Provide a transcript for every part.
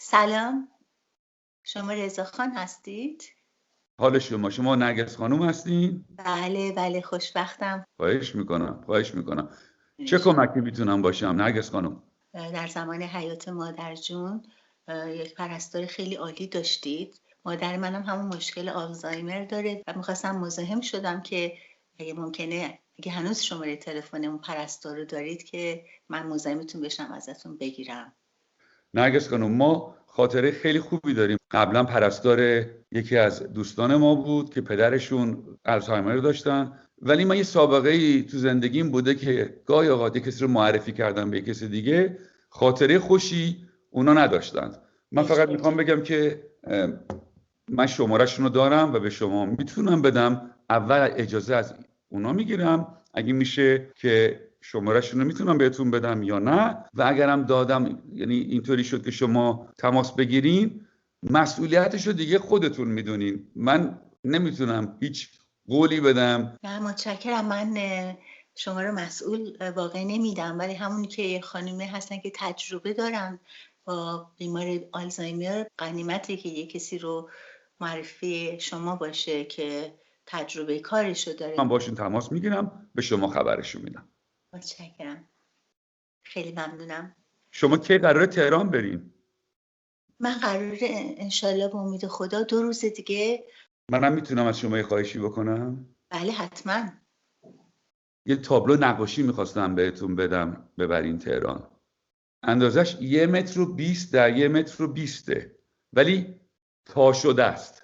سلام، شما رضاخان هستید؟ حال شما نرگس خانم هستین؟ بله خوشبختم. خواهش میکنم. چه کمکی میتونم باشم نرگس خانم؟ در زمان حیات مادر جون یک پرستار خیلی عالی داشتید. مادر منم همون مشکل آلزایمر داره و میخواستم مزاحم شدم که اگه ممکنه، اگه هنوز شماره تلفن اون پرستار رو دارید که من مزاحمتون بشم ازتون بگیرم. نرگس خانم، ما خاطره خیلی خوبی داریم. قبلا پرستار یکی از دوستان ما بود که پدرشون آلزایمر داشتن، ولی من یه سابقه ای تو زندگیم بوده که گاهی اوقات کسی رو معرفی کردم به کسی دیگه، خاطره خوشی اونا نداشتن. من فقط میخوام بگم که من شمارهشون رو دارم و به شما میتونم بدم. اول اجازه از اونا میگیرم اگه میشه که شمارهشون رو میتونم بهتون بدم یا نه، و اگرم دادم، یعنی اینطوری شد که شما تماس بگیرین، مسئولیتش رو دیگه خودتون میدونین. من نمیتونم هیچ قولی بدم. نه متشکرم. من شما رو مسئول واقعا نمیدم، ولی همونی که یه خانومه هستن که تجربه دارن با بیمار آلزایمر، غنیمته که یه کسی رو معرفی شما باشه که تجربه کارشو داره. من باشون تماس میگیرم، به شما خبرشو میدم. متشکرم، خیلی ممنونم. شما کی قراره تهران برین؟ من قراره انشالله به امید خدا 2 روز دیگه. منم میتونم از شما یه خواهشی بکنم؟ بله حتما. یه تابلو نقاشی میخواستم بهتون بدم ببرین تهران. اندازش 1.20 در 1.20 ولی تا شده است.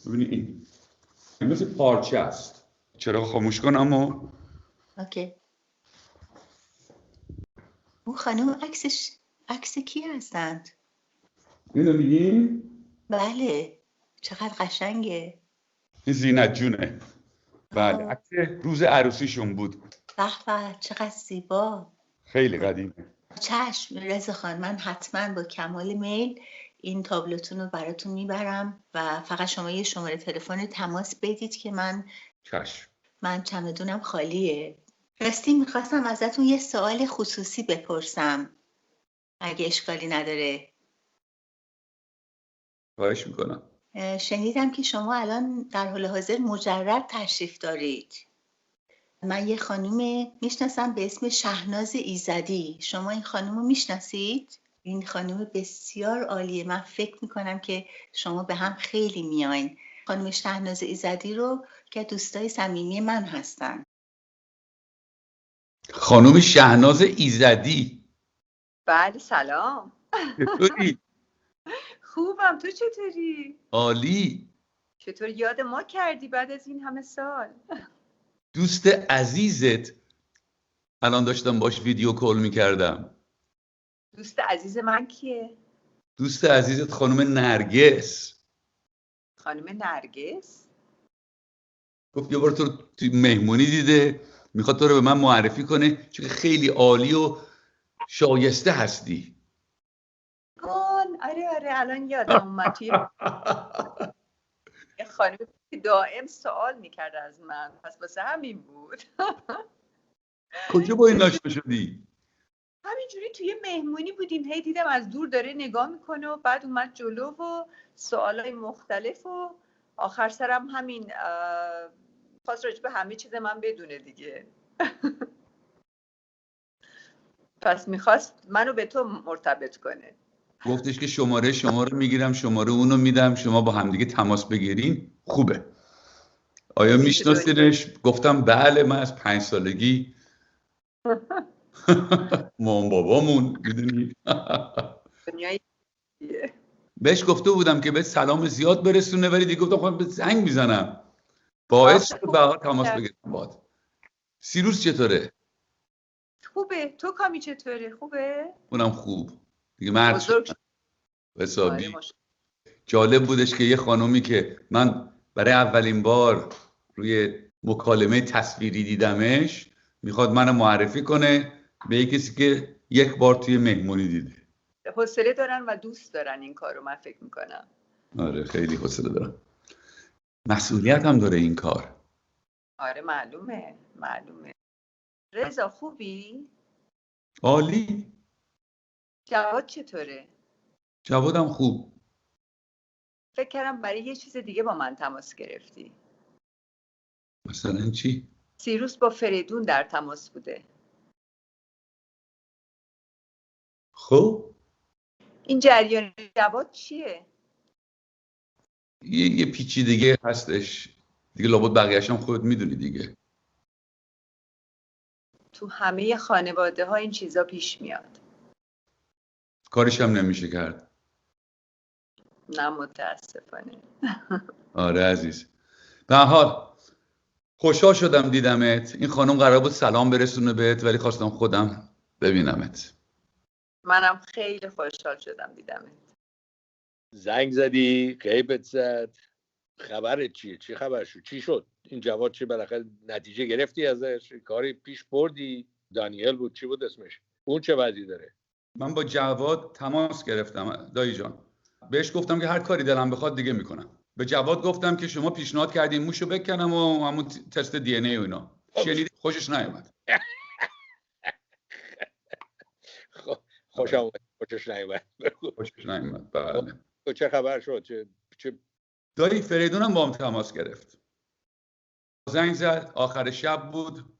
ببینید این مثل پارچه است. چرا خاموش کنم و اوکی. اون خانم عکس کی هستند؟ اینو میگین؟ بله، چقدر قشنگه. این زینت جونه. بله، عکس روز عروسیشون بود. به به، چقدر زیبا. خیلی قدیمه. چشم رضا خان، من حتما با کمال میل این تابلوتون رو براتون میبرم و فقط شما یه شماره تلفن تماس بدید که من چمدونم خالیه. راستی میخواستم ازتون یه سوال خصوصی بپرسم اگه اشکالی نداره. خواهش میکنم. شنیدم که شما الان در حال حاضر مجرد تشریف دارید. من یه خانوم میشناسم به اسم شهناز ایزدی. شما این خانوم رو میشناسید؟ این خانوم بسیار عالیه. من فکر میکنم که شما به هم خیلی میاین. خانوم شهناز ایزدی رو که دوستای صمیمی من هستن. خانم شهناز ایزدی. بله سلام. چطوری؟ خوبم، تو چطوری؟ عالی. چطور یاد ما کردی بعد از این همه سال؟ دوست عزیزت الان داشتم باش ویدیو کال میکردم. دوست عزیز من کیه؟ دوست عزیزت خانم نرگس. خانم نرگس؟ گفت یه بار تو توی مهمونی دیده، میخواد تو رو به من معرفی کنه چون خیلی عالی و شایسته هستی. آره الان یادم اومد. توی یه خانمی که دائم سوال میکرد از من، پس واسه همین بود. کجا با این آشنا شدی؟ همینجوری توی مهمونی بودیم، هی دیدم از دور داره نگاه میکنه و بعد اومد جلو و سوالای مختلف و آخر سرم همین خواست راجع به همه چیز من بدونه دیگه. پس میخواست منو به تو مرتبط کنه. گفتش که شماره شما رو میگیرم، شماره اونو میدم، شما با همدیگه تماس بگیرین. خوبه. آیا میشناسینش؟ گفتم بله، من از 5 سالگی مام بابامون میدونی. بهش گفته بودم که به سلام زیاد برسونه، ولی دیگه گفتم خودم به زنگ میزنم. باعث شد به تماس بگیرم باهات. سیروس چطوره؟ خوبه. تو کامی چطوره؟ خوبه؟ اونم خوب. دیگه مرد شد. حسابی. جالب بودش که یه خانومی که من برای اولین بار روی مکالمه تصویری دیدمش، میخواد منو معرفی کنه به یه کسی که یک بار توی مهمونی دیده. حوصله دارن و دوست دارن این کارو، من فکر میکنم. آره خیلی حوصله دارن. مسئولیت هم داره این کار. آره معلومه. رضا خوبی؟ عالی. جواد چطوره؟ جوادم خوب. فکر کردم برای یه چیز دیگه با من تماس گرفتی. مثلا چی؟ سیروس با فریدون در تماس بوده. خب این جریان جواد چیه؟ یه پیچیدگی هستش دیگه، لابد بقیه‌اش هم خودت میدونی دیگه. تو همه خانواده ها این چیزا پیش میاد. کارش هم نمیشه کرد. نه متاسفانه. آره عزیز. به هر حال خوشحال شدم دیدمت. این خانم قرار بود سلام برسونه بهت ولی خواستم خودم ببینمت. منم خیلی خوشحال شدم دیدمت. زنگ زدی، غیبت زد، خبرت چیه؟ چی خبر شد؟ چی شد؟ این جواد چی بالاخره نتیجه گرفتی ازش؟ کاری پیش بردی؟ دانیل بود، چی بود اسمش؟ اون چه وضعی داره؟ من با جواد تماس گرفتم دایی جان. بهش گفتم که هر کاری دلم بخواد دیگه میکنم. به جواد گفتم که شما پیشنهاد کردین موشو بکنم و همون تست دی ان ای و اینا. شنیدی؟ خوشش نیومد. خوشم اومد. خوشش نیومد. خوشش نیومد. بله. چه خبر شد؟ چه دایی فریدونم با هم تماس گرفت. زنگ زد آخر شب بود.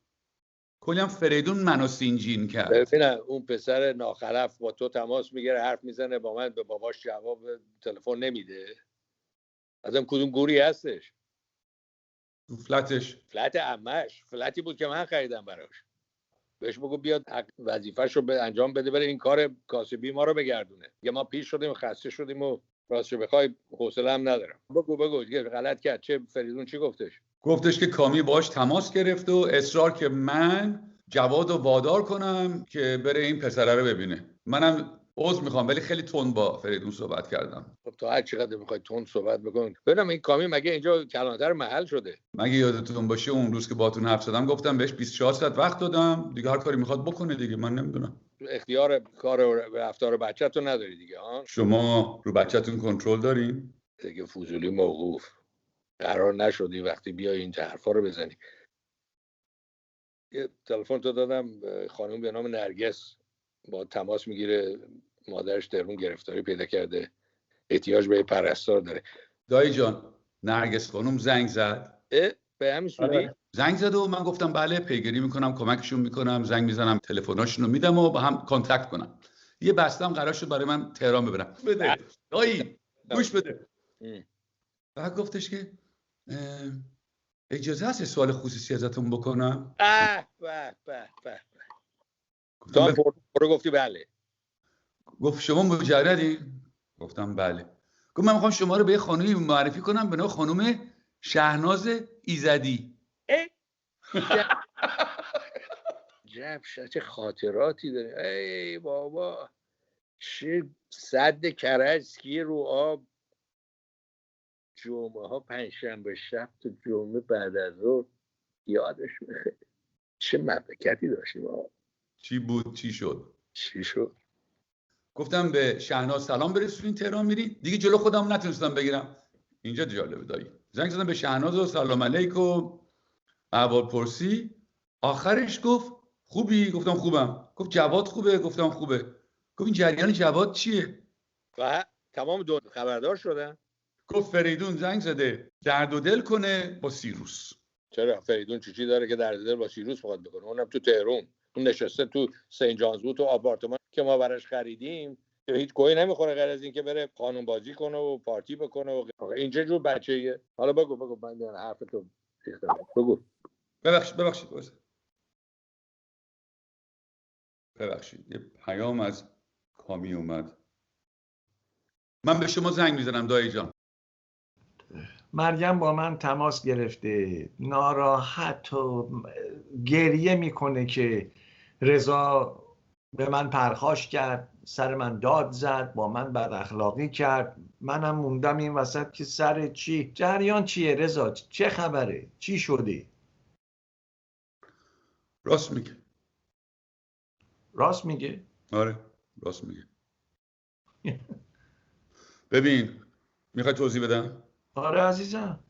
کلیم فریدون منو سینجین کرد. ببینم اون پسر ناخلف با تو تماس میگیره، حرف میزنه با من، به باباش جواب تلفن نمیده. ازم کدوم گوری هستش؟ تو فلتش. فلت عمش، فلتی بود که من خریدم براش. بهش بگو بیاد وظیفه‌شو به انجام بده، بره این کار کاسبی ما رو بگردونه. یه ما پیش شدیم خسته شدیم و راستش بخوای حوصله هم ندارم. بگو دیگه غلط کرد. چه فریدون چی گفتش؟ گفتش که کامی باش تماس گرفت و اصرار که من جواد رو وادار کنم که بره این پسره رو ببینه. منم عذر میخوام ولی خیلی تند با فریدون صحبت کردم. خب تا هر چقدر میخوای تند صحبت بکن. ببینم این کامی مگه اینجا کلانتر محل شده؟ مگه یادتون باشه اون روز که باهاتون حرف زدم گفتم بهش 24 ساعت وقت دادم دیگه، هر کاری میخواد بکنه دیگه، من نمیدونم. اختیار کار و رفتار بچه‌تون نداری دیگه ها؟ شما رو بچه‌تون کنترل دارین؟ دیگه فضولی موقوف. قرار نشدی وقتی بیای این حرفا رو بزنی. یه تلفن تو دادم خانم به نام نرگس، با تماس میگیره، مادرش تهرون گرفتاری پیدا کرده، احتیاج به پرستار داره. دایی جان نرگس خانم زنگ زد. به همین سودی؟ زنگ زد و من گفتم بله پیگیری میکنم، کمکشون میکنم، زنگ میزنم، تلفناشون رو میدم و با هم کانتکت کنم. یه بستم قرار شد برای من تهران ببرم. بده دایی گوش بده. بعد گفتش که اجازه هست سوال خصوصی ازتون بکنم؟ به تو هم برو گفتی بله. گفت شما مجردی؟ گفتم بله. گفت من میخوام شما رو به یه خانومی معرفی کنم به نام خانم شهناز ایزدی. چه خاطراتی داره. ای بابا، چه سد کرجسکی رو آب، جمعه ها پنجشنبه شب تو جمعه بعد از ظهر، یادش میخواد. چه مملکتی داشتیم آقا. چی بود چی شد؟ چی شد؟ گفتم به شهناز سلام برسونین تهران میری. دیگه جلو خودم نتونستم بگیرم. اینجا جالبه دایی. زنگ زدم به شهناز و سلام علیک و احوال پرسی. آخرش گفت خوبی؟ گفتم خوبم. گفت جواد خوبه؟ گفتم خوبه. گفت این جریان جواد چیه؟ و تمام دو خبردار شدن. گفت فریدون زنگ زده درد و دل کنه با سیروس. چرا فریدون چی داره که درد دل با سیروس میخواد بکنه؟ اونم تو تهران، اون نشسته تو سنت جانز بود تو آپارتمان که ما براش خریدیم، که هیچ گویی نمیخوره غیر از این که بره قانون بازی کنه و پارتی بکنه و این چه جور بچه‌ایه؟ حالا بگو من حرفتو بگو. ببخشید یه پیام از کامی اومد. من به شما زنگ میزنم دایی جان. مریم با من تماس گرفته، ناراحت و گریه میکنه که رضا به من پرخاش کرد، سر من داد زد، با من بد اخلاقی کرد. منم موندم این وسط که سر چی؟ جریان چیه رضا؟ چه خبره؟ چی شده؟ راست میگه. راست میگه؟ آره راست میگه. ببین میخوای توضیح بدم؟ آره عزیزم.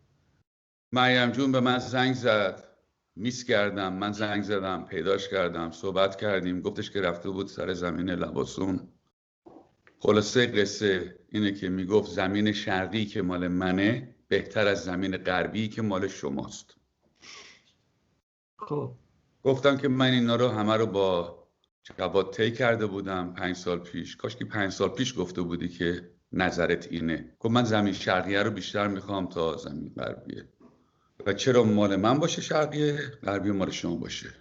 مریم جون به من زنگ زد میس کردم، من زنگ زدم پیداش کردم، صحبت کردیم، گفتش که رفته بود سر زمین لباسون. خلاصه قصه اینه که میگفت زمین شرقی که مال منه بهتر از زمین غربی که مال شماست. خب گفتم که من اینا رو همه رو با جواد طی کرده بودم 5 سال پیش. کاش که 5 سال پیش گفته بودی که نظرت اینه. گفت من زمین شرقیه رو بیشتر میخوام تا زمین غربیه. و چرا مال من باشه شرقیه، غربی مال شما باشه؟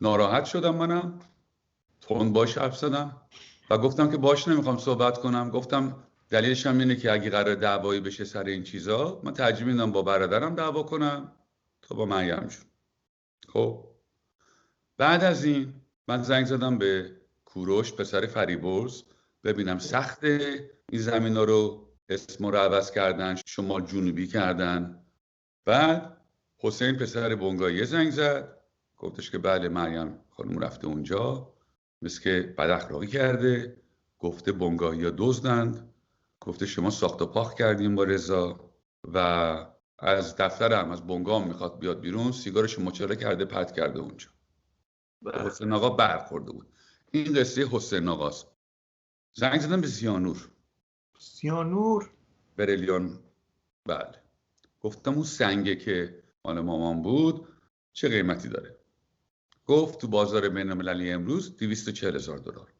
ناراحت شدم، منم تند باش حرف زدم و گفتم که باش نمیخوام صحبت کنم. گفتم دلیلش هم اینه که اگه قرار دعوایی بشه سر این چیزا، من ترجیح میدم با برادرم دعوا کنم تا با مریم جون. خب بعد از این من زنگ زدم به کوروش پسر فریبرز ببینم سخته این زمینا رو اسم رو عوض کردن، شمال جنوبی کردن. بعد حسین پسر بنگایی زنگ زد، گفتش که بله مریم خانم رفته اونجا، مثل که بد اخلاقی کرده، گفته بنگایی ها دزدند، گفته شما ساخت و پاخت کردیم با رضا و از دفترم از بنگام میخواد بیاد بیرون، سیگارش مچاله کرده پرت کرده اونجا. حسین آقا برخورده بود. این قصه حسین آقاست. زنگ زدم به زیانور. سیانور بریلیون. بله. گفتم اون سنگه که مال مامان بود چه قیمتی داره؟ گفت تو بازار بین المللی امروز $240,000.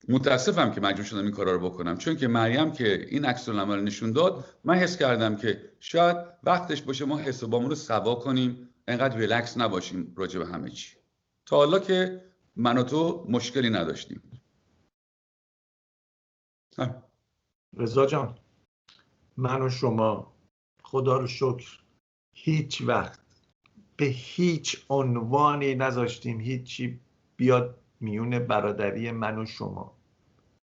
متاسفم که مجبور شدم این کارا رو بکنم، چون که مریم که این عکس العمل نشون داد، من حس کردم که شاید وقتش باشه ما حسابامون رو سوا کنیم، انقدر ریلکس نباشیم راجع به همه چی. تا حالا که من و تو مشکلی نداشتیم. رضا جان، من و شما خدا رو شکر هیچ وقت به هیچ عنوانی نذاشتیم هیچی بیاد میون برادری من و شما.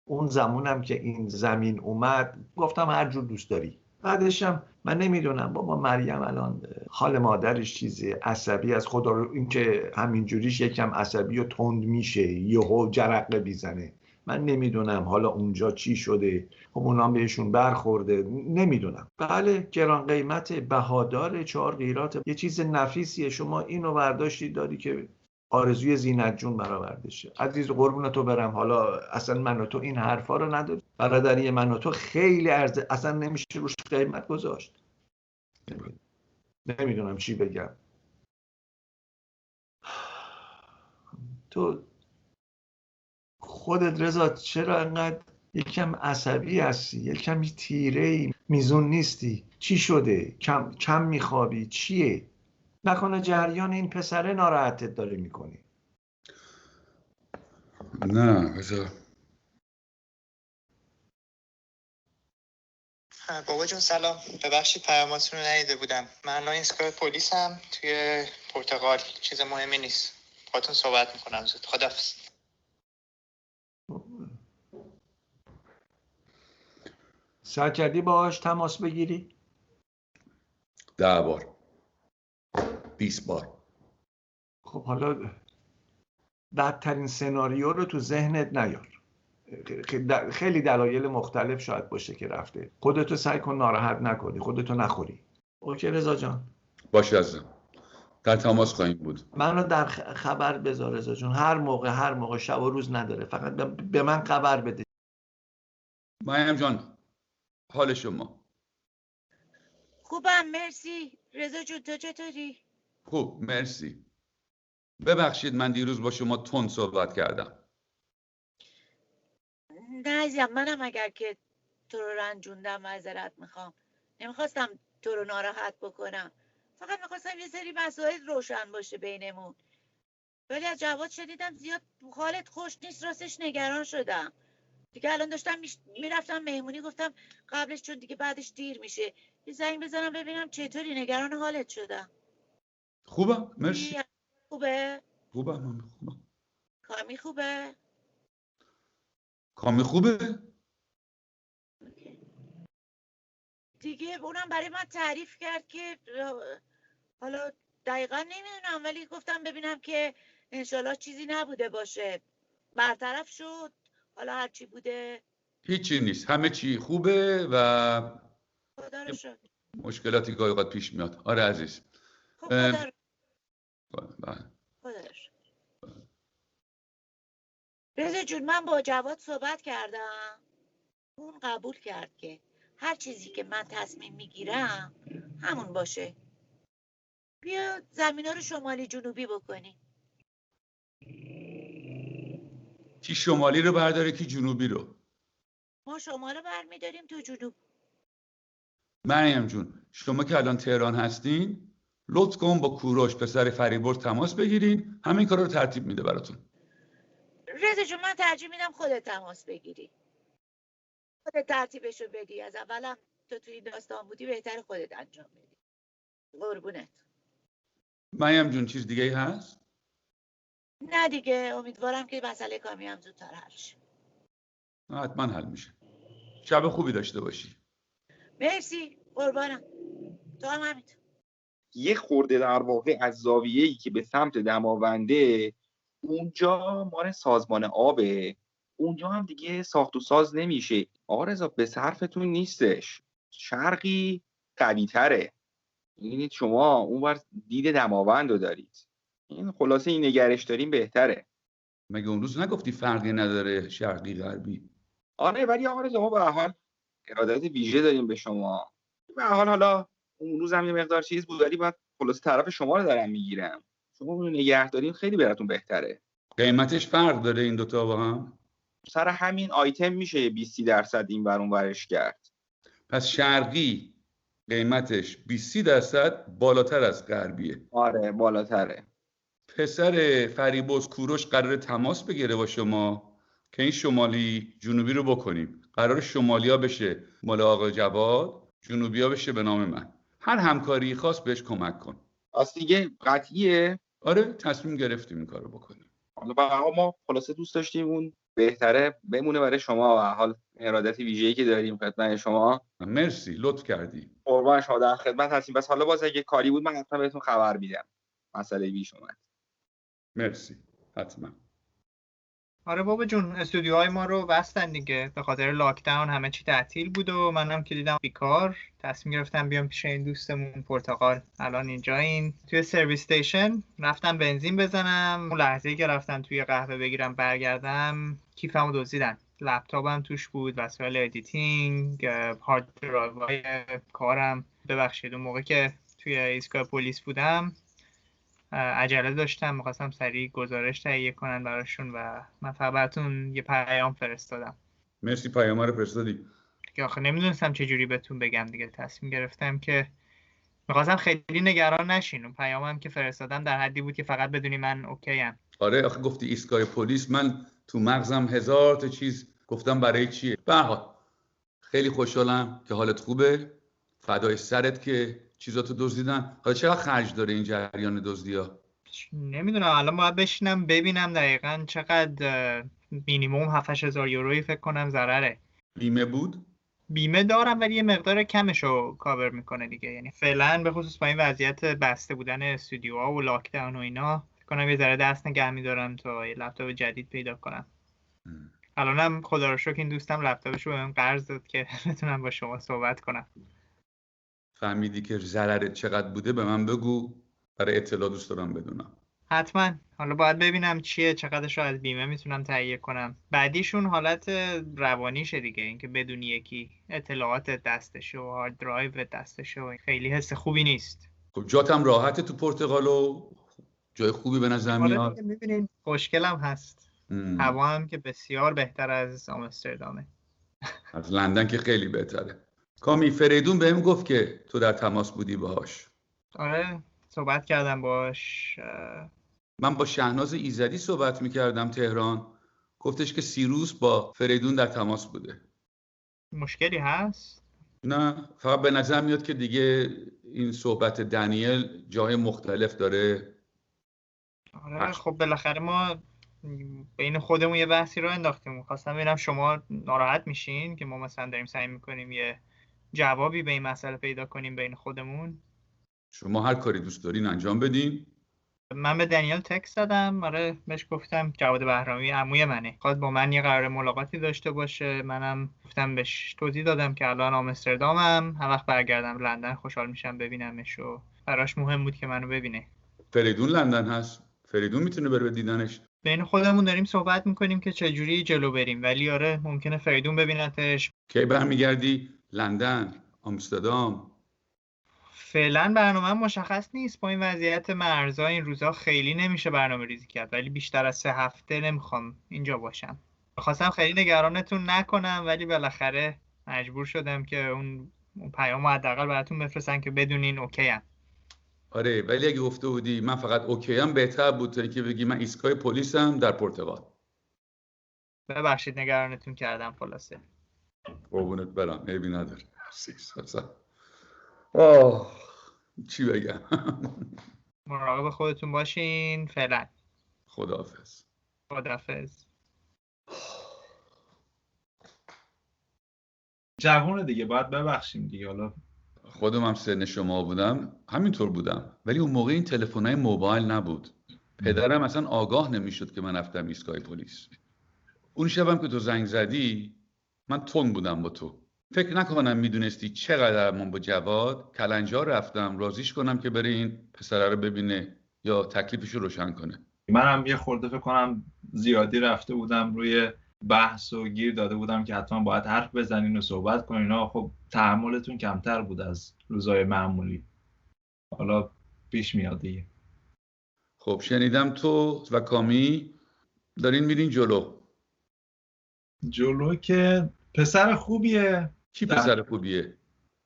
اون زمانم که این زمین اومد گفتم هر جور دوست داری. بعدشم من نمیدونم بابا مریم الان حال مادرش چیزی عصبی از خدا رو، اینکه همینجوریش یکم عصبی و تند میشه یهو جرقه بیزنه. من نمیدونم حالا اونجا چی شده، خب اونا بهشون برخورده، نمیدونم. بله گران قیمت، بهادار، 4 قیراط، یه چیز نفیسیه. شما اینو برداشتی دادی که آرزوی زینت جون برآورده شه. عزیز قربون تو برم، حالا اصلا من و تو این حرفا رو نداری. برادری من و تو خیلی ارزه، اصلا نمیشه روش قیمت گذاشت. نمیدونم چی بگم. تو خودت رضا چرا انقدر یکم عصبی هستی؟ یکم تیره میزون نیستی؟ چی شده؟ کم میخوابی؟ چیه؟ نکنه جریان این پسره ناراحتت داره میکنی؟ نه بذار. بابا جون سلام، ببخشید پیاماتون رو ندیده بودم. من الان ایستگاه پلیسم توی پرتغال، چیز مهمی نیست. باهاتون صحبت میکنم زود. خداحافظ. سعی کردی باهاش تماس بگیری؟ 10 بار 20 بار. خب حالا بدترین سناریو رو تو ذهنت نیار. خیلی دلایل مختلف شاید باشه که رفته. خودتو سعی کن ناراحت نکنی، خودتو نخوری. اوکی رضا جان؟ باشه عزیزم، در تماس خواهیم بود. منو در خبر بذار رضا جان. هر موقع شب و روز نداره، فقط به من خبر بده. مریم جان حال شما؟ خوبم مرسی. رضا جون تو چطوری؟ خوب مرسی. ببخشید من دیروز با شما تند صحبت کردم. نه عزیزم، منم اگر که تو رو رنجوندم معذرت میخوام. نمیخواستم تو رو ناراحت بکنم، فقط میخواستم یه سری مسائل روشن باشه بینمون. ولی از جواد شنیدم زیاد حالت خوش نیست، راستش نگران شدم دیگه. الان داشتم میرفتم مهمونی، گفتم قبلش چون دیگه بعدش دیر میشه یه زنگ بزنم ببینم چطوری، نگران حالت شدم. خوبم مرسی. خوبه؟ خوبم. کامی خوبه؟ کامی خوبه؟ دیگه اونم برای من تعریف کرد که حالا دقیقا نمیدونم، ولی گفتم ببینم که انشالله چیزی نبوده باشه، برطرف شد. حالا هرچی بوده هیچی نیست، همه چی خوبه و خدا رو شکر. مشکلاتی گاهی اوقات پیش میاد. آره عزیز. خب خدا رو بله. خودش. رضا جون، من با جواد صحبت کردم، اون قبول کرد که هر چیزی که من تصمیم میگیرم همون باشه. بیا زمینا رو شمالی جنوبی بکنی. کی شمالی رو برداره کی جنوبی رو؟ ما شمال رو برمیداریم تو جنوب. مریم جون، شما که الان تهران هستین، لطف کن با کوروش پسر فریبرز تماس بگیرین، همین کارا رو ترتیب میده براتون. رضا جون، من ترجیح میدم خودت تماس بگیری، خودت ترتیبشو بدی. از اولم تو توی داستان بودی، بهتر خودت انجام بدی. قربونت. مریم جون، چیز دیگه ای هست؟ نه دیگه، امیدوارم که مسئله کامی هم زودتر حل شه. حتما حل میشه. شب خوبی داشته باشی. مرسی، قربانم. تو هم همینطور. یه خورده در واقع از زاویه‌ای که به سمت دماونده، اونجا مال سازمان آبه، اونجا هم دیگه ساخت و ساز نمیشه. آقا رضا به صرفتون نیستش، شرقی قوی تره. این شما اونور دید دماوند رو دارید، این خلاصه این نگرش داریم بهتره. مگه اون روز نگفتی فرقی نداره شرقی غربی؟ آره، ولی آقا رضا ما به هر حال ارادت ویژه داریم به شما. به هر حال حالا اون روز هم یه مقدار چیز بود، ولی بعد خلاصه طرف شما رو دارم میگیرم. شما اون نگه دارین خیلی براتون بهتره. قیمتش فرق داره این دوتا با هم؟ سر همین آیتم میشه 20% این ور اون ورش کرد. پس شرقی قیمتش 20% بالاتر از غربیه. آره بالاتره. پسر فریبرز کوروش قرار تماس بگیره با شما که این شمالی جنوبی رو بکنیم. قرار شمالیا بشه مال آقا جواد، جنوبیا بشه به نام من. هر همکاری خاص بهش کمک کن. اصل دیگه قطعیه. آره، تصمیم گرفتیم این کارو بکنیم. حالا با ما خلاصه دوست داشتیم اون بهتره بمونه برای شما. و حال ارادت ویژه‌ای که داریم خدمت شما. مرسی، لطف کردی. قربان شما، در خدمت هستیم. بس حالا باز اگه کاری بود من حتما بهتون خبر میدم. مسئله بیش اومد. مرسی، حتما. آره بابا جون، استودیوهای ما رو بستن دیگه، به خاطر لاکداون همه چی تعطیل بود و منم که دیدم بیکار، تصمیم گرفتم بیام پیش این دوستمون پرتغال. الان اینجاییم توی سرویس استیشن. رفتم بنزین بزنم، اون لحظه‌ای که رفتم توی قهوه بگیرم برگردم، کیفمو دزدیدن. لپتاپم توش بود، وسایل ادیتینگ، هارد درایوهای کارم. ببخشید اون موقع که توی ایستگاه پلیس بودم عجله داشتم، می‌خواستم سریع گزارش تهیه کنن براشون و من فقط براتون یه پیام فرستادم. مرسی پیام رو فرستادی. که آخه نمیدونستم چه جوری بهتون بگم دیگه، تصمیم گرفتم که می‌خواستم خیلی نگران نشین. اون پیامم که فرستادم در حدی بود که فقط بدونی من اوکی ام. آره آخه گفتی ایستگاه پلیس، من تو مغزم هزار تا چیز گفتم برای چیه. به هر حال خیلی خوشحالم که حالت خوبه. فدای سرت که چیزاتو دزدیدن. حالا چقدر خرج داره این جریان دزدی‌ها؟ نمیدونم، الان باید بشینم ببینم دقیقاً چقدر. مینیمم 7-8 هزار یورویی فکر کنم ضرره. بیمه بود؟ بیمه دارم ولی یه مقدار کمشو کاور میکنه دیگه. یعنی فعلا به خصوص با این وضعیت بسته بودن استودیوها و لاکداون و اینا فکر کنم یه ذره دست نگه می‌دارم تا یه لپتاپ جدید پیدا کنم. الانم خدا رو شکر این دوستم لپتاپشو بهم قرض داد که بتونم با شما صحبت کنم. فهمیدی که ضررت چقدر بوده به من بگو، برای اطلاع دوست دارم بدونم. حتما. حالا باید ببینم چیه، چقدرشو از بیمه میتونم تهیه کنم. بعدیشون حالت روانیشه دیگه، اینکه بدونی یکی اطلاعات دستشه و هارد درایو دستشه خیلی حس خوبی نیست. خب جاتم راحته تو پرتغال و جای خوبی به نظر میاد. آره میبینین خوشگلم هست. هوا هم که بسیار بهتر از آمستردامه. از لندن که خیلی بهتره. کامی، فریدون بهم گفت که تو در تماس بودی باهاش. آره صحبت کردم باهاش. من با شهناز ایزدی صحبت میکردم تهران، گفتش که سیروس با فریدون در تماس بوده. مشکلی هست؟ نه، فقط به نظر میاد که دیگه این صحبت دنیل جای مختلف داره. آره خب بالاخره ما بین خودمون یه بحثی رو انداختیم. خواستم ببینم شما ناراحت میشین که ما مثلا داریم سعی میکنیم یه جوابی به این مسئله پیدا کنیم بین خودمون. شما هر کاری دوست دارین انجام بدین. من به دنیل تکست دادم، آره بهش گفتم جواد بهرامی عموی منه، خواد با من یه قرار ملاقاتی داشته باشه. منم گفتم بهش توضیح دادم که الان آمستردامم، هر وقت برگردم لندن خوشحال میشم ببینمش و براش مهم بود که منو ببینه. فریدون لندن هست، فریدون میتونه بره دیدنش. بین خودمون داریم صحبت میکنیم که چجوری جلو بریم، ولی آره ممکنه فریدون ببینتش. کی برمیگردی؟ لندن، آمستردام؟ فعلا برنامه مشخص نیست، با این وضعیت مرزها این روزا خیلی نمیشه برنامه ریزی کرد، ولی بیشتر از 3 هفته نمیخوام اینجا باشم. خواستم خیلی نگرانتون نکنم، ولی بالاخره مجبور شدم که اون پیامو حداقل براتون بفرستم که بدونین اوکی ام. آره، ولی اگه گفته بودی من فقط اوکی ام بهتر بود تا اینکه بگی من ایستگاه پلیسم در پرتغال. ببخشید نگرانتون کردم. خلاصه قربونت برم، عیبی نداره. آه، چی بگم. مراقب خودتون باشین. فعلا خداحافظ. خداحافظ. جوونه دیگه، باید ببخشیم دیگه. حالا خودم هم سن شما بودم همینطور بودم، ولی اون موقع این تلفن‌های موبایل نبود. پدرم اصلا آگاه نمیشد که من رفتم ایستگاه پلیس. اون شبم که تو زنگ زدی من تند بودم با تو. فکر نکنم میدونستی چقدر من با جواد کلنجار رفتم رازیش کنم که بره این پسره رو ببینه یا تکلیفش رو روشن کنه. منم یه خورده فکر کنم زیادی رفته بودم روی بحث و گیر داده بودم که حتما باید حرف بزنین و صحبت کنین. خب تحملتون کمتر بود از روزای معمولی. حالا پیش میاد دیگه. خب شنیدم تو و کامی دارین میرین جلو که پسر خوبیه. کی پسر خوبیه؟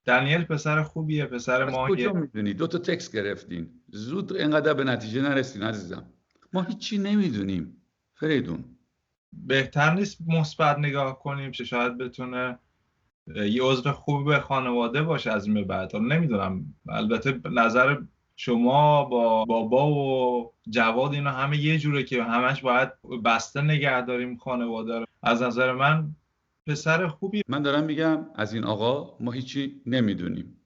دنیل پسر خوبیه، پسر از ماهیه. کجا میدونی؟ 2 تا تکست گرفتین، زود اینقدر به نتیجه نرسین عزیزم. ما هیچی نمیدونیم فریدون. بهتر نیست مثبت نگاه کنیم؟ شاید بتونه یه عضو خوب به خانواده باشه از این به بعد. نمیدونم، البته نظر شما با بابا و جواد اینا همه یه جوره که همش باید بسته نگه داریم خانواده رو. از نظر من پسر خوبی. من دارم میگم از این آقا ما هیچی نمیدونیم،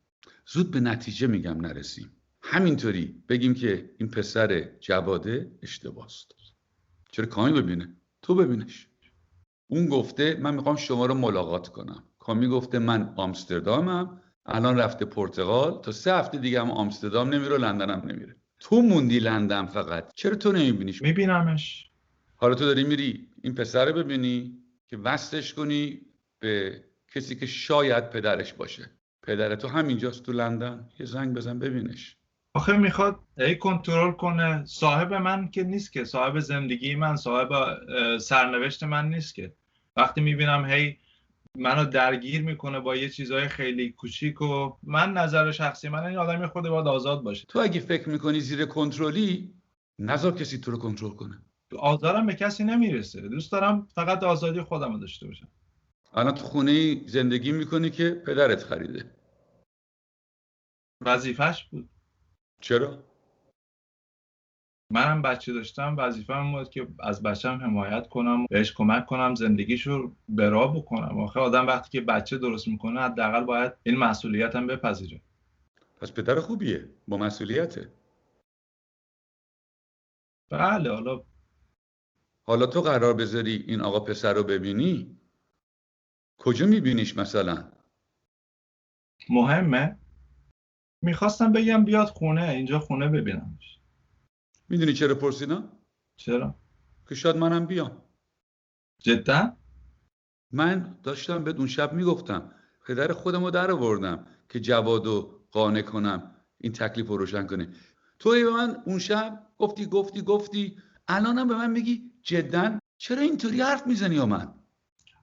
زود به نتیجه میگم نرسیم. همینطوری بگیم که این پسر جواده اشتباهست. چرا کامی ببینه؟ تو ببینش. اون گفته من میخوام شما رو ملاقات کنم. کامی گفته من آمستردامم، الان رفته پرتغال، تا 3 هفته دیگه هم آمستردام نمیره و لندن هم نمیره. تو موندی لندن فقط. چرا تو نمیبینیش؟ میبینمش. حالا تو داری میری این پسر رو ببینی که وصلش کنی به کسی که شاید پدرش باشه. پدر تو همینجاست تو لندن، یه زنگ بزن ببینش. آخه میخواد کنترل کنه. صاحب من که نیست که، صاحب زندگی من، صاحب سرنوشت من نیست که. وقتی میبینم منو درگیر میکنه با یه چیزای خیلی کوچیک و من نظر شخصی من این آدم خود باید آزاد باشه. تو اگه فکر میکنی زیر کنترلی، نذار کسی تو رو کنترل کنه. آزارم به کسی نمیرسه. دوست دارم فقط آزادی خودم رو داشته باشم. الان تو خونه زندگی میکنی که پدرت خریده. وظیفش بود. چرا؟ منم بچه داشتم، وظیفه‌م بود که از بچه‌م حمایت کنم، بهش کمک کنم زندگیشو به راه بکنم. آخه آدم وقتی که بچه درست میکنه حداقل باید این مسئولیت هم بپذیره. پس پدر خوبیه، با مسئولیته. بله. حالا تو قرار بذاری این آقا پسر رو ببینی، کجا میبینیش مثلا؟ مهمه؟ میخواستم بگم بیاد خونه، اینجا خونه ببینمش. میدونی چرا پرسیدم؟ چرا؟ که شاید منم بیام. جدا؟ من داشتم بهت اون شب میگفتم پدر خودم رو در آوردم که جوادو قانع کنم این تکلیف رو روشن کنه. توی به من اون شب گفتی الانم به من میگی جدا؟ چرا اینطوری حرف میزنی یا من؟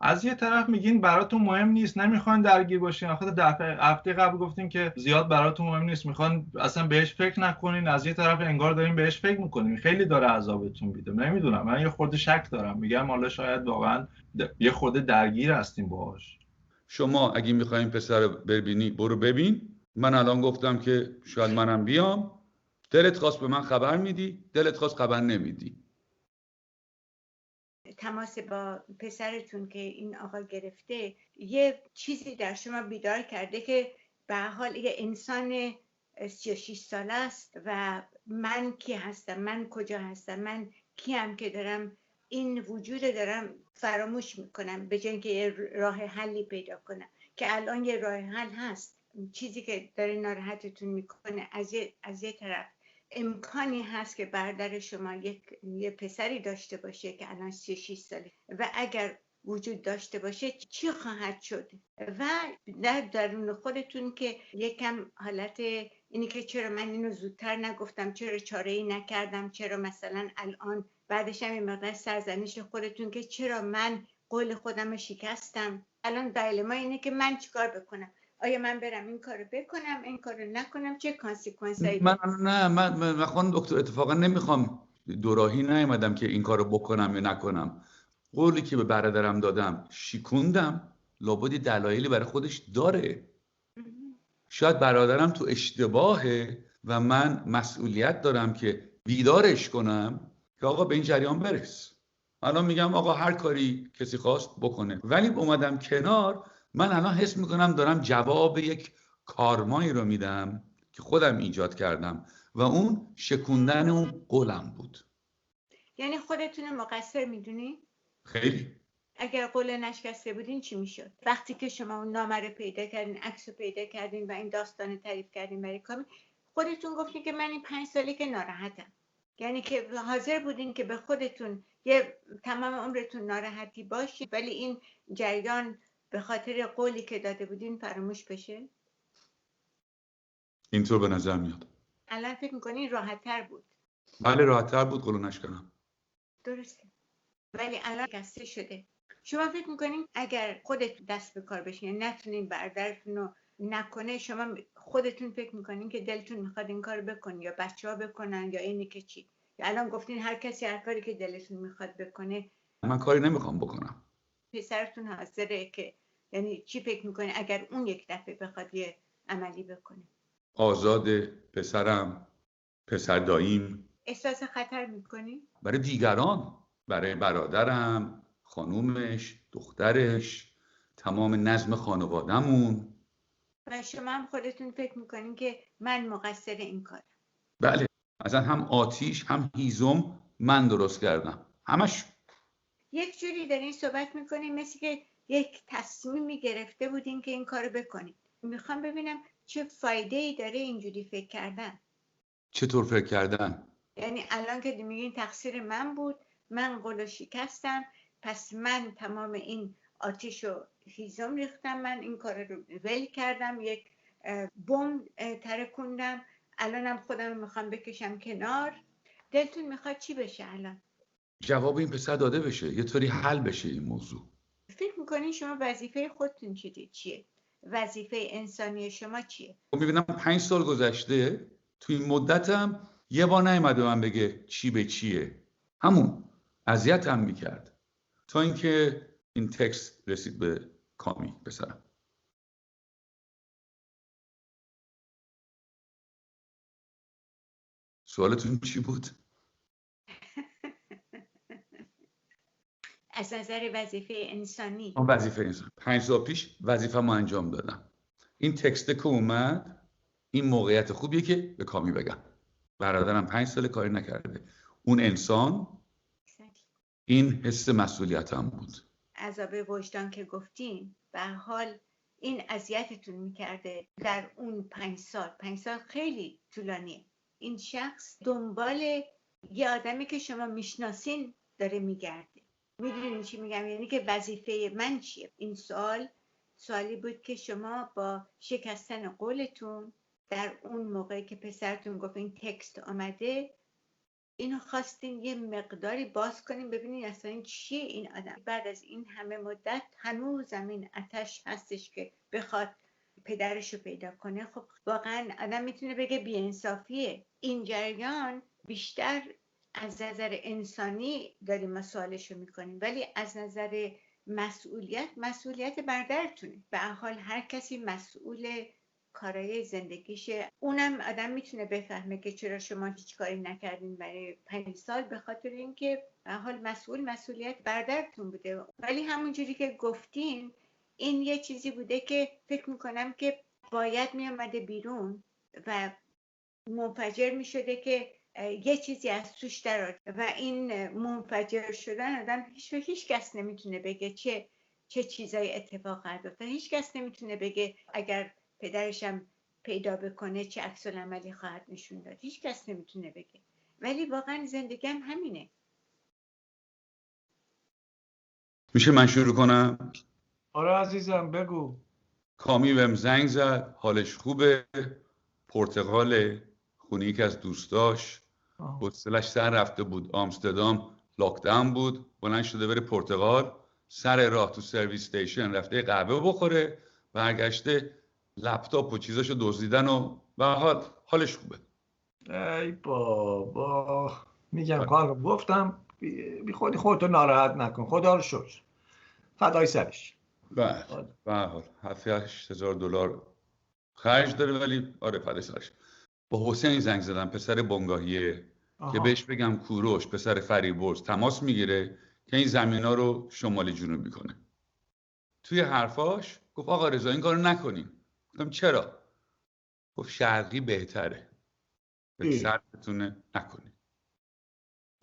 از یه طرف میگین براتون مهم نیست، نمیخواین درگیر باشین. آخه هفته قبل گفتین که زیاد براتون مهم نیست، میخوان اصلا بهش فکر نکنین. از یه طرف انگار دارین بهش فکر میکنین. خیلی داره عذابتون میده. نمیدونم، من یه خورده شک دارم. میگم حالا شاید واقعا یه خورده درگیر هستیم باهاش. شما اگه میخواین پسر رو ببینی برو ببین. من الان گفتم که شاید منم بیام. دلت خواست به من خبر میدی، دلت خواست خبر نمیدی. تماس با پسرتون که این آقا گرفته یه چیزی در شما بیدار کرده که به حال یه انسان 36 ساله است و من کی هستم، من کجا هستم، من کیم که دارم این وجود دارم فراموش میکنم به جای اینکه یه راه حلی پیدا کنم. که الان یه راه حل هست. چیزی که داره ناراحتتون میکنه از یه طرف امکانی هست که برادر شما یه پسری داشته باشه که الان 36 ساله و اگر وجود داشته باشه چی خواهد شد؟ و در درون خودتون که یکم حالت اینی که چرا من اینو زودتر نگفتم، چرا چاره‌ای نکردم، چرا مثلا الان، بعدش هم این مقدار سرزنش خودتون که چرا من قول خودم رو شکستم. الان دایلما اینه که من چیکار بکنم؟ آیا من برم این کارو بکنم، این کارو نکنم، چه کانسیکوئنسایی داره؟ من خانم دکتر اتفاقا نمیخوام دوراهی نیومدم که این کارو بکنم یا نکنم. قولی که به برادرم دادم شکوندم، لابد دلایلی برای خودش داره. شاید برادرم تو اشتباهه و من مسئولیت دارم که بیدارش کنم که آقا به این جریان برس. الان میگم آقا هر کاری کسی خواست بکنه، ولی اومدم کنار، من الان حس میکنم دارم جواب یک کارمایی رو میدم که خودم ایجاد کردم و اون شکوندن اون قولم بود. یعنی خودتون مقصر میدونی؟ خیلی. اگر قول نشکسته بودین چی میشد؟ وقتی که شما اون نامه رو پیدا کردین، عکس رو پیدا کردین و این داستان تعریف کردین برای کامی، خودتون گفتین که من این 5 ساله که ناراحتم. یعنی که حاضر بودین که به خودتون یه تمام عمرتون ناراحتی باشید ولی این جریان به خاطر قولی که داده بودین فراموش بشه؟ اینطور به نظر میاد. الان فکر میکنین راحت‌تر بود؟ بله راحت‌تر بود قولو نشکنم. درسته. ولی الان شکسته شده. شما فکر میکنین اگر خودتون دست به کار بشین، نتونین برادرتون رو نکنه، شما خودتون فکر میکنین که دلتون میخواد این کار بکنین یا بچه‌ها بکنن یا اینی که چی؟ یا الان گفتین هر کسی هر کاری که دلتون میخواد بکنه. من کاری نمیخوام بکنم. پسرتون حاضره که، یعنی چی فکر میکنین اگر اون یک دفعه بخواد یه عملی بکنه؟ آزاد، پسرم، پسر داییم. احساس خطر میکنین؟ برای دیگران، برای برادرم، خانومش، دخترش، تمام نظم خانوادهمون. و شما هم خودتون فکر میکنین که من مقصر این کارم؟ بله، اصلا هم آتیش هم هیزم من درست کردم، همش. یک جوری دارین صحبت میکنین مثل که یک تصمیمی گرفته بودین که این کارو بکنین. میخوام ببینم چه فایده ای داره اینجوری فکر کردن. چطور فکر کردن؟ یعنی الان که میگین تقصیر من بود، من قولو شکستم، پس من تمام این آتیش و هیزم ریختم، من این کار رو ول کردم، یک بمب ترکوندم، الانم خودم میخوام بکشم کنار. دلتون میخواد چی بشه الان؟ جواب این پسر داده بشه، یه طوری حل بشه این موضوع. فکر میکنین شما وظیفه خودتون چیه؟ وظیفه انسانی شما چیه؟ میبینم 5 سال گذشته، توی این مدتم یه بار نیومده من بگه چی به چیه. همون اذیتم میکرد تا اینکه این تکست رسید به کامی پسرم. سوالتون چی بود؟ از نظر وظیفه انسانی. وظیفه انسانی 5 سال پیش وظیفه‌مو انجام دادم. این تکست که اومد، این موقعیت خوبیه که به کامی بگم برادرم 5 سال کاری نکرده. اون انسان، این حس مسئولیتم بود. عذاب وجدان که گفتین، به حال این اذیتتون میکرده در اون 5 سال. 5 سال خیلی طولانیه. این شخص دنبال یه آدمی که شما میشناسین داره میگرده. میدونین چی میگم؟ یعنی که وظیفه من چیه؟ این سوالی بود که شما با شکستن قولتون در اون موقعی که پسرتون گفت این تکست آمده، اینو خواستین یه مقداری باز کنین ببینین اصلا این چیه این آدم. بعد از این همه مدت هنوزم این آتش هستش که بخواد پدرشو پیدا کنه. خب واقعا آدم میتونه بگه بی‌انصافیه. این جریان بیشتر از نظر انسانی داریم مسئولشو میکنیم، ولی از نظر مسئولیت برادرتونه. به هر حال هر کسی مسئول کارای زندگیشه. اونم آدم میتونه بفهمه که چرا شما هیچ کاری نکردین برای 5 سال، به خاطر اینکه به هر حال مسئولیت برادرتون بوده. ولی همونجوری که گفتین این یه چیزی بوده که فکر میکنم که باید میامده بیرون و منفجر میشده که یه چیزی از توش درآد و این منفجر شدن آدم هیچ کس نمیتونه بگه چه چیزای اتفاق افتاد. هیچ کس نمیتونه بگه اگر پدرشم پیدا بکنه چه عکس العملی خواهد نشون داد. هیچ کس نمیتونه بگه، ولی واقعا زندگی هم همینه. میشه من شروع کنم؟ آره عزیزم بگو. کامی بهم زنگ زد، حالش خوبه، پرتغاله، خونه یکی از دوستاش، حوصلش سر رفته بود، آمستردام لاکداون بود، بلند شده بره پرتغال، سر راه تو سرویس استیشن رفته قهوه بخوره، برگشته لپتاپ و چیزاشو دزدیدن و به حال حالش خوبه. ای بابا، میگم کار گفتم بی خودی خودتو ناراحت نکن، خدا رو شکر، فدای سرش. بله به حال $7,000 خرج داره، ولی آره فدای سرش. با حسین زنگ زدم، پسر بنگاهیه، که بهش بگم کوروش پسر فریبرز تماس میگیره که این زمینا رو شمالی جنوبی کنه. توی حرفاش گفت آقا رضا این کارو نکنین. گفتم چرا؟ گفت شرقی بهتره، به سرتونه نکنین.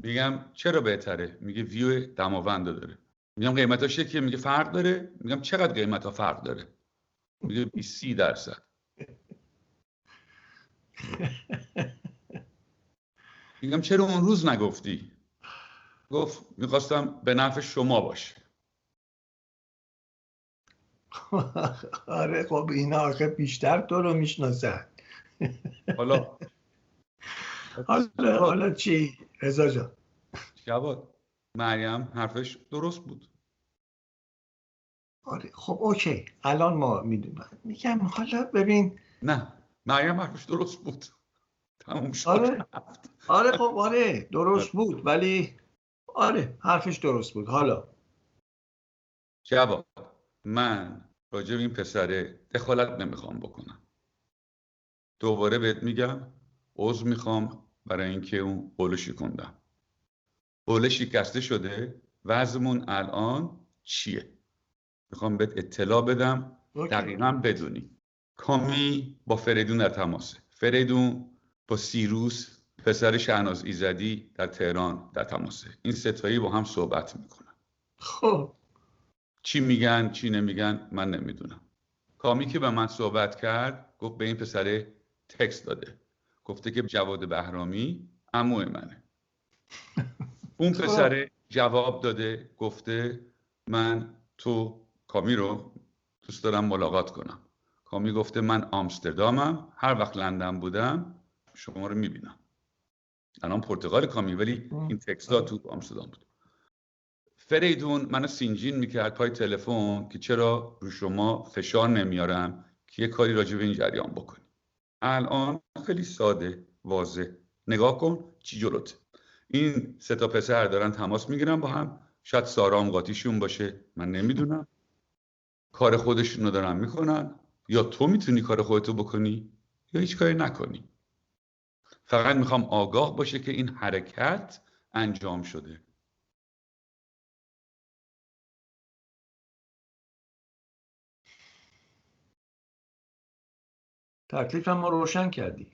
میگم چرا بهتره؟ میگه ویو دماوند داره. میگم قیمتاش چیه؟ میگه فرق داره. میگم چقدر قیمتا فرق داره؟ میگه 20-30%. میگم چرا اون روز نگفتی؟ گفت میخواستم به نفع شما باشه. آره خب اینا آخه بیشتر تو رو میشناسن. حالا چی رضا جان؟ جواد، مریم حرفش درست بود. آره خب اوکی، الان ما میدونم. میگم حالا ببین. نه مریم حرفش درست بود، تموم شد. آره خب آره درست بود، ولی آره حرفش درست بود. حالا جواد، من راجع به این پسره دخالت نمیخوام بکنم. دوباره بهت میگم عذر میخوام برای اینکه اون قولو شکوندم. قول شکسته شده. وضعمون الان چیه؟ میخوام بهت اطلاع بدم دقیقا بدونی. کامی با فریدون در تماسه. فریدون با سیروس پسر شهناز ایزدی در تهران در تماسه. این ستایی با هم صحبت میکنن. خب چی میگن چی نمیگن من نمیدونم. کامی که به من صحبت کرد گفت به این پسر تکست داده، گفته که جواد بهرامی عمو منه. اون پسر جواب داده گفته من تو کامی رو دوست دارم ملاقات کنم. کامی گفته من آمستردامم، هر وقت لندن بودم شما رو میبینم. الان پرتغال کامی، ولی این تکستا تو آمستردام بود. فریدون منو سینجین میکرد پای تلفن که چرا رو شما فشار نمیارم که یه کاری راجع به این جریان بکنی. الان خیلی ساده واضح نگاه کن چی جلوته. این سه تا پسر دارن تماس میگیرن با هم، شاید سارا قاطیشون باشه، من نمیدونم. کار خودشون رو دارن میکنن. یا تو میتونی کار خودتو بکنی یا هیچ کاری نکنی. فقط میخوام آگاه باشه که این حرکت انجام شده. تکلیفم ما روشن کردی.